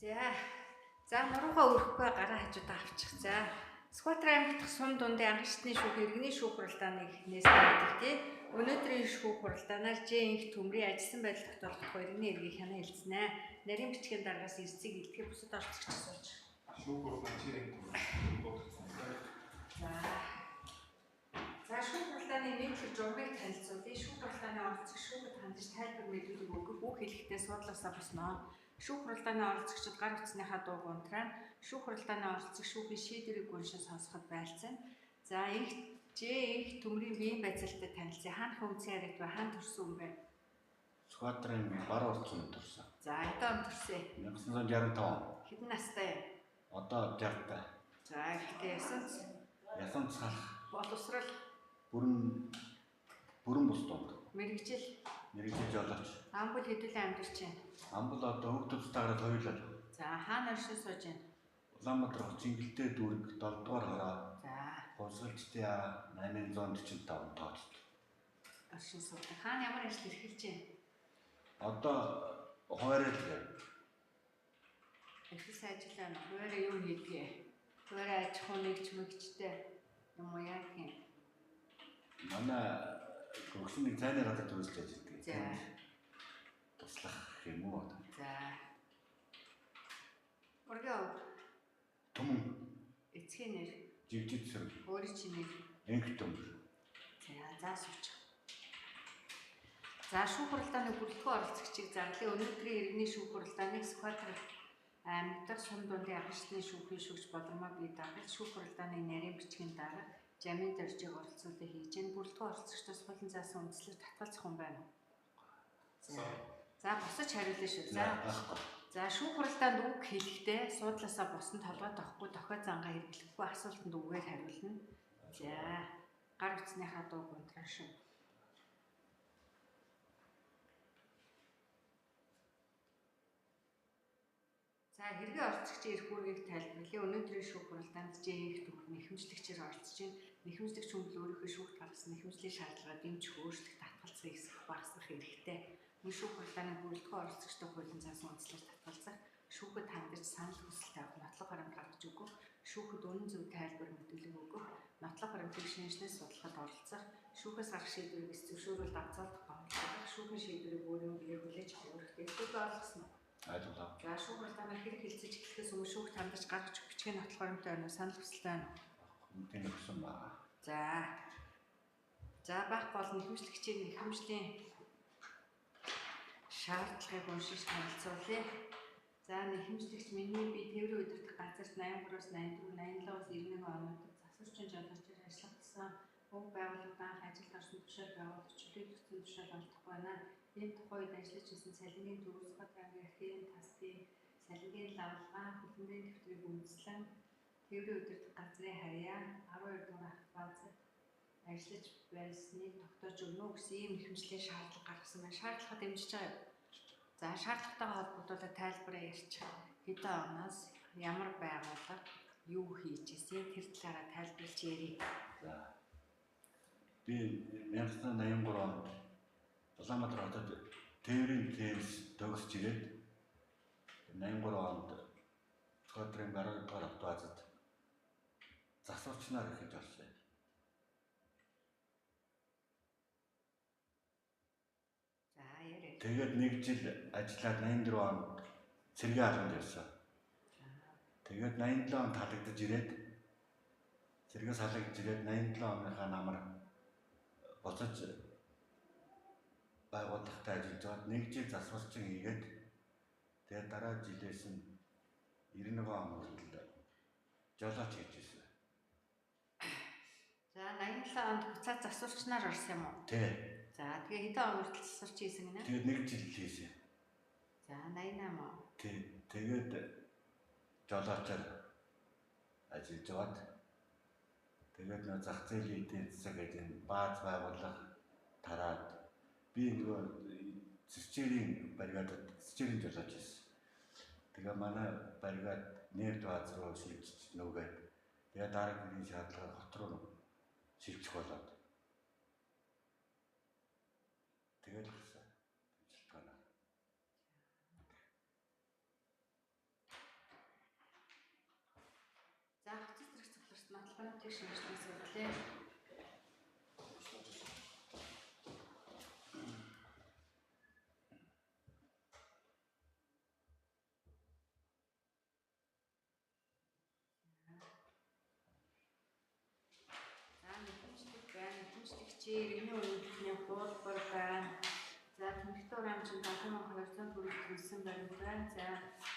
За нуруугаа өрөхгүй гараа хажуудаа авчих. За Скватра аймаг дахь сум дундын анхшны шүүх иргэний шүүх хуралдааны эхнээс мэддэг тий. Өнөөдрийн шүүх хуралдаанаар Ж-ийнх төмрийн ажилласан байдал тогтоолгох иргэний эргийг хянаа хэлцэнэ. Нарийн бичгийн дараагаас эрсцийг илтгэх бусад оролцогч асууж. Шүүх хуралдааны Ж-ийнх төмрийн дуудсан. За шүүх хуралдааны нийтлэг журмыг танилцуулъя. Шүүх хуралдааны оролцогч шүүхэд хандаж тайлбар мэдүүлэг өгөх бүх хэлэхдээ суудлаасаа босноо. Шүүх хуралдааны оролцогчид гар утасныхаа дууг унтрaan шүүх хуралдааны оролцогч шүүхийн шийдвэрийг уншиж сонсоход байлцсан. За Ж-ийнх төмрийн биеийн байцаалтай танилцъя. Хаана хүнцэн яриад ба хаана төрсөн юм бэ? Скватрын бар урдсан төрсөн. За одоо он төрсөн. 1965. Хэдэн настай? Одоо 60-тай. За ихтэй Ясан цалах. Боловсрал. Бүрэн бус дунд. Мэргэжил жолооч. Амбул хэдүүлэн амьдарч байна. Амбул одоо хөгдөц таараад хоёулаа. За хаана оршин сууж байна? Улаанбаатар хот Цэнгэлтэй дүүрэг 7 дугаар хороо. За Хувьсгалчдын 845 тооцоо. оршин суудаг. Хаана ямар ажил эрхэлж байна? Одоо хуваарай дээр. Эхлээс ажиллаа хуваараа юу хийдгээ? Хуваараа аж ахуй нэгж мэгчтэй юм уу яа гэх юм? Манай гөгсөний цайны газар төрүүлж ажилладаг. За. Туслах юм уу? За. Оргоо. Түмэн. Эцгийн нэр. Живжидсэр. Өөрийн чинь нэр. Энх төм. За сууч. За шүүх хуралдааны бүрэлдэхүүн оролцогчийг зарлын өнөөдрийн иргэний шүүх хуралдааныг Скватра аймаг дахь сум дундын анхшны шүүхийн шүүгч Болормоо бие дагаж шүүх хуралдааны нарийн бичгийн дарга Жамин дөржиг оролцоодоо хийж гэн бүрэлдэхүүн оролцогчдоос хуулийн заасан үндслэг татгалзах хүн байна. За босож хариулна шүү. За шүүх хуралдаанд үг хэлэхдээ суудлаасаа босон толгой тахгүй дохой зангаа хэрэглэхгүй асуултанд үгээр хариулна. За гар утасныхаа дууг унтраа шүү. За хэргийн оролцогчийн эрх үүргийг тайлбарлая. Өнөөдрийн шүүх хуралдаанд Ж-ийнх төмөр нэхэмжлэгчээр оролцож байна. Нэхэмжлэгч хүнд өөрийнхөө шүүхт гаргасан нэхэмжлийн шаардлагаа дэмжих өөрчлөлт татгалзахыг багасгах хэрэгтэй. Мөн шүүх хуралдааны бүрэлдэхүүн оролцогчтой хуулийн заасан үндслээр татгалзах, шүүхэд хандаж санал хүсэлт авах, нотлох баримт гаргаж өгөх, шүүхэд үнэн зөв тайлбар мэдүүлэг өгөх, нотлох баримтыг шинжилнээс судлахад оролцох, шүүхээс гарах шийдвэрийг зөвшөөрүүл давцаалдах гомдлох, шүүхийн шийдвэрийг өөрийн биеэр хүлээж авах хэрэгтэй. Түүхийг ойлгосон уу? Ойлголоо. За шүүх хуралдаанаар хэрэг хэлцэж эхлэхээс өмнө шүүхт хандаж гаргаж өгөх бичгийн нотлох баримттай байна уу? Санал хүсэлтэй байна уу? Тийм өгсөн байна. За бах бол нэхэмжлэгчийн нэхэмжлийн шаардлагыг уншиж танилцуулъя. За нэхэмжлэгч миний би тээврийн удирдах газарт 83-аас 84, 87-аас 91 оноод засварчин жолоочоор ажиллагдсан бүх байгууллагын ажилд орсон тушаал байгууллагч чөлөөлөгдсөн тушаал олдох байна. Энэ тухайд ажиллаж ирсэн салингийн дөрвс хотын архивын тасдын салингийн лавлгаан хөдөлмөрийн дэвтрийг үндэслэн тээврийн удирдах газрын харьяа 12 дугаар ах баазад ажиллаж байсныг тогтоож өгнө гэсэн ийм нэхэмжлийн шаардлага гаргасан байна. Шаардлагаа дэмжиж байгаа юу? За шаардлагатайгаа холбогдуулаад тайлбараа ярьчих. Хэдэн оноос ямар байгууллага юу хийж ирсэн тэр талаараа тайлбарлаж ярив. За. Би 1983 онд Улаанбаатар хотод тээврийн кейс төгсөж ирээд 83 онд Скватрын гараг дугаар автобазад засварчнаар ихэж орсон. За яриа. Тэгээд нэг жил ажиллаад 84 онд цэргийн алганд явсан. Тэгээд 87 онд халагдаж ирээд цэргээс халагдаж ирээд 87 оныхаа намар буцаж байгууллагатай ажиллаж байгаад нэг жил засварчин хийгээд тэгээд дараа жилээс нь 91 он хүртэл жолооч хийж ирсэн. За 87 онд буцаад засварчнаар орсон юм уу? Тий. За тэгээ хэдэн он хүртэл засварч хийсэн гинэ? Тэгээд нэг жил хийсэн. За 88 он. Тий. Тэгээд жолоочоор ажиллаж байгаад тэгээд нөө зах зээлийн эдийн засаг гэдэг бааз байгууллага тараад би нөгөө цэцчэрийн бригадад цэцчэрийн жолооч байсан. Тэгээ манай бригад нефт бааз руу шилжиж нүгээд тэгээ дараагийн шаардлага хот руу шилжих болоод тэгээд Технологийн шинжилгээ судлаа. Иргэний өрнөлийн хуулбар байна. За тэмдэгтэй урамчин 7200 төгрөг төлсөн баримт байна. За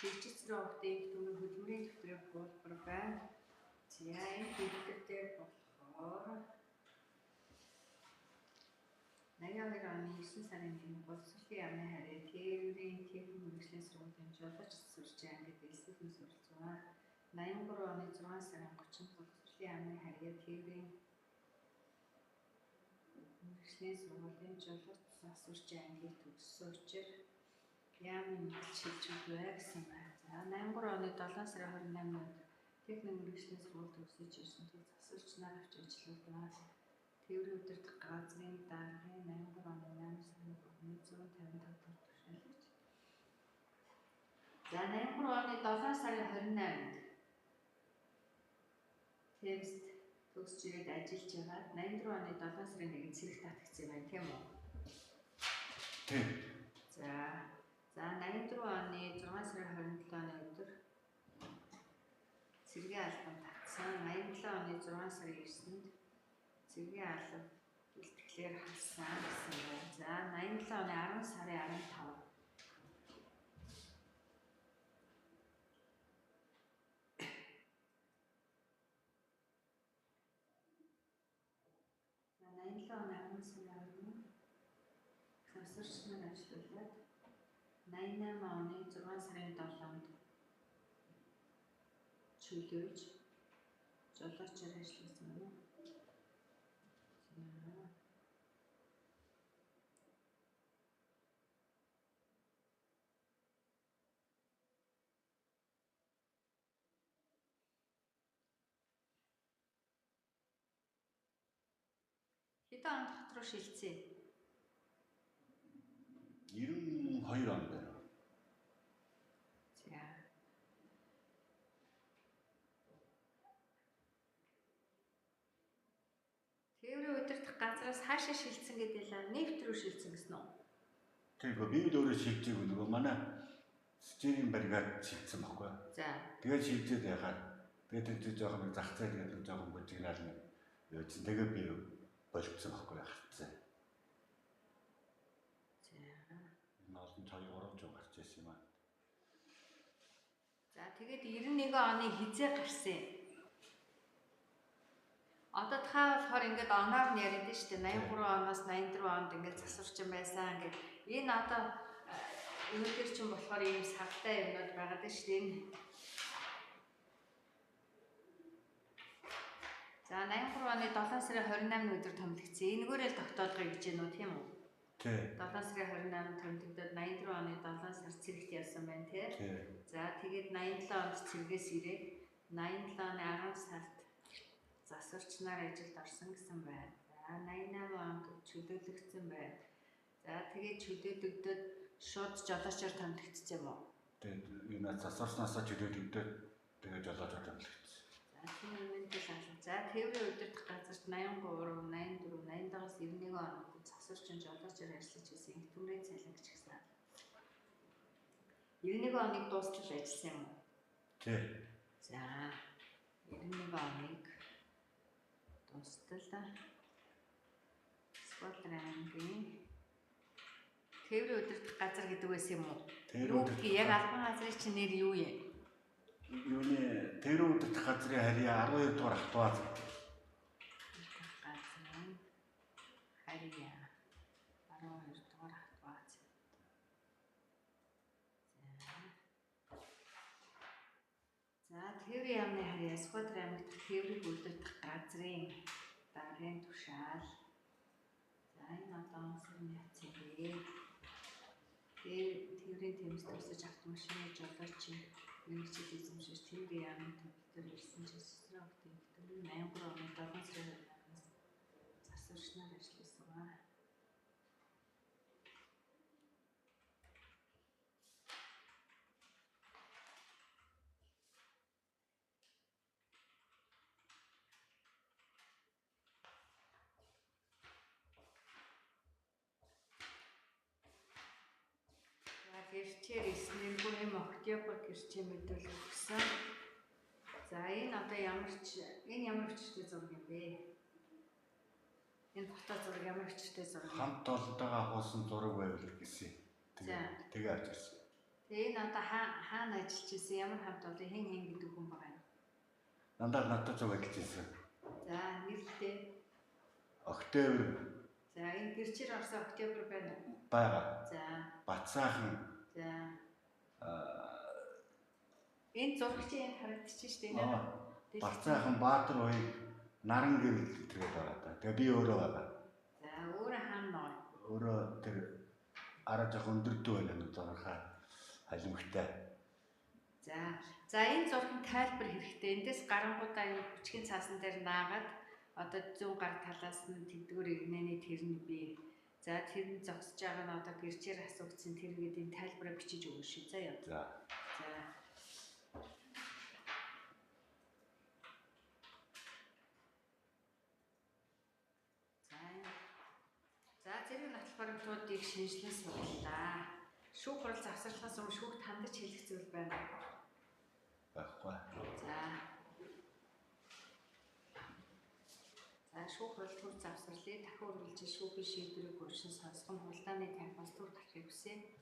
жижиг зэрэг октын төмөр хөдөлмөрийн дэвтрийн хуулбар байна. За энэ дэвтэртэй болохоор 82 оны 9 сарын 1-ний боловсролын яамны харьяа тээврийн техник мэргэжлийн сургуулийн жолооч сурч ангид элсэлэн суралцсан. 83 оны 6 сарын 30-нд боловсролын яамны харьяа тээврийн мэргэжлийн сургуулийн жолооч сурч ангид төгссөн учраас яамны шилжүүлж бай гэсэн байна. За 83 оны 7 сарын 28-нд техник мэргэжлийн сургууль төгсөж ирсэн тул засварч нар авч ажиллаулдаг. Тээврийн удирдах газрын даргын 83 оны 8 сарын 155 төгрөг тушаалж. За 83 оны 7 сарын 28-нд Тэмст төгсж ирээд ажиллаж байгаа. 84 оны 7 сарын 1-нд цэрэг татагдсан байна, тийм үү? Тийм. За 84 оны 6 сарын 27 оны өдөр цэргийн албан татсан. 87 оны 6 сарын 9-нд цэргийн албан бэлтгэлээр халсан гэсэн байна. За 87 оны 10 сарын 15 засварч нар ажиллуулад 88 оны 6 сарын 7-нд чөлөөж жолоочоор ажилласан байна. Хэдэн онд хот руу шилжсэн? 92 онд байна. За. Тээврийн удирдах газраас хаашаа шилжсэн гэдэг л нефт рүү шилжсэн гэсэн үү? Тэгэхгүй би л өөрөө шилжээг нөгөө манай стирийн бригад шилжсэн баггүй. За. Тэгээд шилжээд яхаад тэгээд тэр жоохон нэг зах зээл гэдэг жоохон бужигнаал нэг явуулсан. Тэгээд би болцсон баггүй хатсан. Олон цай 300 гарч ирсэн юм аа. За тэгээд 91 оны хизээ гарсан юм. Одоо та болохоор ингээд оноор нь яриад нь шүү дээ. 83 оноос 84 онд ингээд засварчин байсан. Ингээд энэ одоо өнөөдөр чинь болохоор ийм савтай юмнууд байгаад нь шүү дээ. За 83 оны 7 сарын 28-ны өдөр томилогдсон. Энэгээрээ л тогтоодгоо гэж байна уу, тийм үү? Тий. 7 сарын 28-нд томилогдоод 84 оны 7 сар цэрэгт явсан байна, тий? За тэгээд 87 онд цэргээс ирээд 87 оны 10 сард засварч нар ажилд орсон гэсэн байна. За 88 онд чөлөөлөгдсөн байна. За тэгээд чөлөөлөгдөд шууд жолоочоор томилогдсон юм уу? Тэгээд энэ засварчнаасаа чөлөөлөгдөд тэгээд жолоочоор томилогдсон. За тийм юм тэл алга. За тээврийн удирдах газарт 83, 84, 87-аас 91 онд засварчин жолоочоор ажиллаж байсан их төмрийн цалингч гэсэн. 91 оныг дуустал ажилласан юм уу? Тий. За 91 оныг дуустал Скотланд ангын тээврийн удирдах газар гэдэг байсан юм уу? Юу гэх яг албан газрын чинь нэр юу юм? Юуны тээврийн удирдах газрын харьяа 12 дугаар Ахтуаз. Газрын харьяа 12 дугаар Ахтуаз. За тээврийн яамны харьяа Скотланд ангид тээврийн удирдах газрын даргын тушаал. За энэ одоо онцлог яцсан бэ? Тээврийн тэмцэл тусаж автомашины жолоочийн мэргэжил эзэмшиж тээврийн яамны төлөвлөлтөөр ирсэн ч эсрэг октын төлөв 83 оны 7 сарын 28-наас засварч нар ажилласан байна. гэрчээр эснэргүй юм октябр гэрчээ мэдүүлэг өгсөн. За энэ одоо ямар хүчтэй зураг юм бэ? Энэ фото зураг ямар хүчтэй зураг? Хамт олонтойгоо хоосон зураг байвал гэсэн. Тэгээ авч ирсэн. Тэгээ энэ одоо хаана ажиллаж ирсэн? Ямар хамт олон хэн гэдэг хүн байгаа юм? Дандаа надад зуг ажиллаж ирсэн. За нэртэй. Октябр. За энэ гэрчээр орсон октябр байна уу? Бага. За. Бацаахан. За. Энэ зурагчийн харагдчих шүү дээ. Бацаахан Баатар хоёрыг наран гэрэл тэгээд байгаа та. Тэгээ би өөрөө байгаа. За өөрөө хаана ноо? Өөрөө тэр араа жоох өндөрдөө байна нэг зурхаа халимгтай. За энэ зургийн тайлбар хэрэгтэй. Эндээс гарангуудаа энэ хүчгийн цаасан дээр наагаад одоо зүүн гар талаас нь тэмдгэр игнэний тэрний бий. За тэр нь зогсож байгаа нь одоо гэрчээр асуугдсан тэр гэдэг тайлбараа бичиж өгнө шүү. Заяа. За. За зэрэг нотол баримтуудыг шинжилэн судлаа. Шүүх хурал завсарлахаас өмнө шүүхт хандаж хэлэх зүйл байна. Баггүй. За шүүх хурал төр завсарлыг дахин үргэлжлэж шүүхийн шийдвэрийг өршин сонсгон хулдааны темпоос төр тарахыг хүсье.